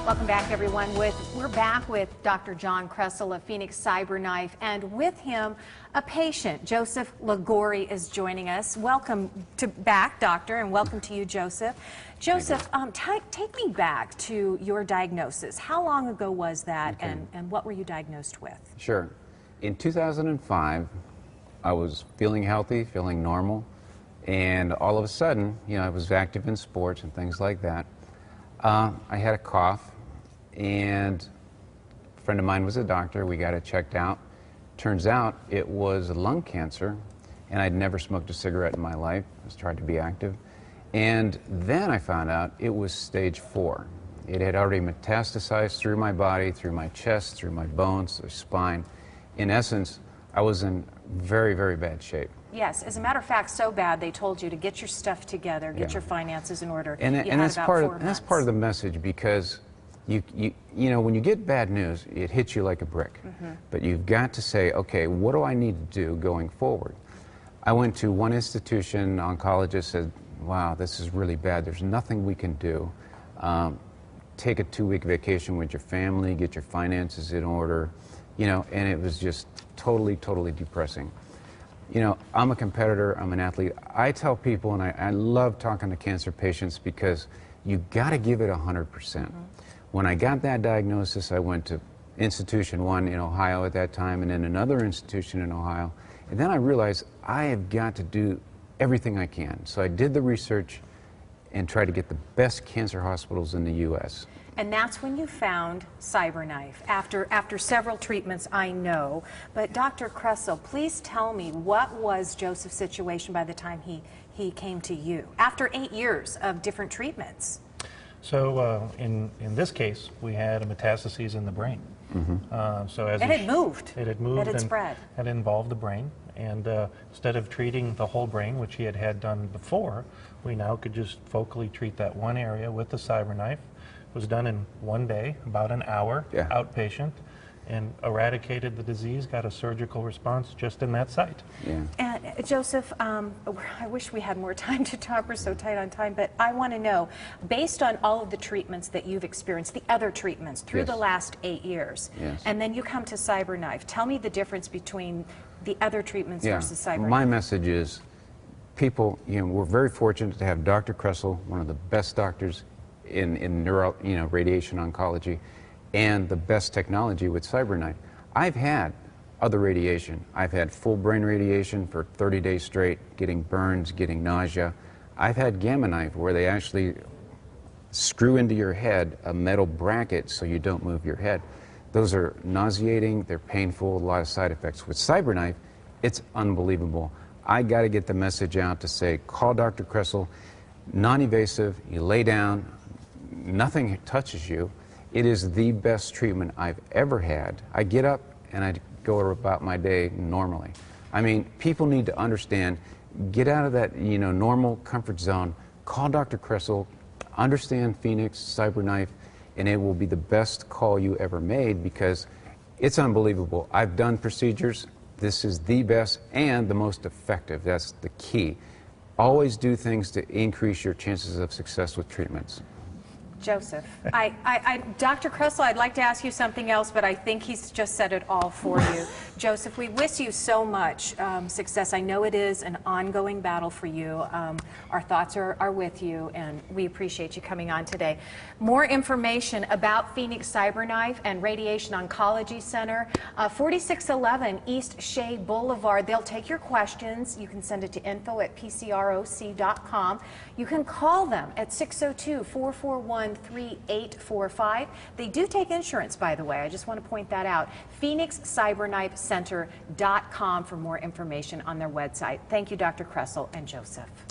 Welcome back, everyone. We're back with Dr. John Kressel of Phoenix Cyberknife, and with him, a patient. Joseph Lagori is joining us. Welcome back, Doctor, and welcome to you, Joseph. Joseph, take me back to your diagnosis. How long ago was that, and what were you diagnosed with? Sure. In 2005, I was feeling healthy, feeling normal, and all of a sudden, I was active in sports and things like that. I had a cough, and a friend of mine was a doctor. We got it checked out. Turns out it was lung cancer, and I'd never smoked a cigarette in my life. I was trying to be active. And then I found out it was stage 4. It had already metastasized through my body, through my chest, through my bones, through spine. In essence, I was in very, very bad shape. Yes, as a matter of fact, so bad they told you to get your stuff together, get your finances in order. And that's part of the message, because you know, when you get bad news, it hits you like a brick. But you've got to say, okay, what do I need to do going forward? I went to one institution, oncologist said, wow, this is really bad. There's nothing we can do. Take a 2-week vacation with your family, get your finances in order, and it was just totally, totally depressing. I'm a competitor, I'm an athlete. I tell people, and I love talking to cancer patients, because you got to give it 100%. When I got that diagnosis, I went to Institution 1 in Ohio at that time, and then another institution in Ohio. And then I realized I have got to do everything I can. So I did the research and tried to get the best cancer hospitals in the U.S. And that's when you found Cyberknife, after several treatments, I know. But Dr. Kressel, please tell me, what was Joseph's situation by the time he came to you, after 8 years of different treatments? So in this case, we had a metastases in the brain. So as it had moved. It had moved. It had spread. Had involved the brain. And instead of treating the whole brain, which he had done before, we now could just focally treat that one area with the Cyberknife. It was done in 1 day, about an hour, outpatient, and eradicated the disease, got a surgical response just in that site. And Joseph, I wish we had more time to talk. We're so tight on time, but I want to know, based on all of the treatments that you've experienced, the other treatments through the last 8 years, and then you come to Cyberknife, tell me the difference between the other treatments versus Cyberknife. My message is, people, we're very fortunate to have Dr. Kressel, one of the best doctors in radiation oncology, and the best technology with Cyberknife. I've had other radiation. I've had full brain radiation for 30 days straight, getting burns, getting nausea. I've had Gamma Knife, where they actually screw into your head a metal bracket so you don't move your head. Those are nauseating, they're painful, a lot of side effects. With Cyberknife, it's unbelievable. I got to get the message out to say, call Dr. Kressel, non-invasive, you lay down, nothing touches you. It is the best treatment I've ever had. I get up and I go about my day normally. I mean, people need to understand, get out of that normal comfort zone, call Dr. Kressel, understand Phoenix Cyberknife, and it will be the best call you ever made, because it's unbelievable. I've done procedures. This is the best and the most effective. That's the key. Always do things to increase your chances of success with treatments. Joseph, Dr. Kressel, I'd like to ask you something else, but I think he's just said it all for you. Joseph, we wish you so much success. I know it is an ongoing battle for you. Our thoughts are with you, and we appreciate you coming on today. More information about Phoenix Cyberknife and Radiation Oncology Center, 4611 East Shea Boulevard. They'll take your questions. You can send it to info@pcroc.com. You can call them at 602-441-3845. They do take insurance, by the way. I just want to point that out. PhoenixCyberknifeCenter.com for more information on their website. Thank you, Dr. Kressel and Joseph.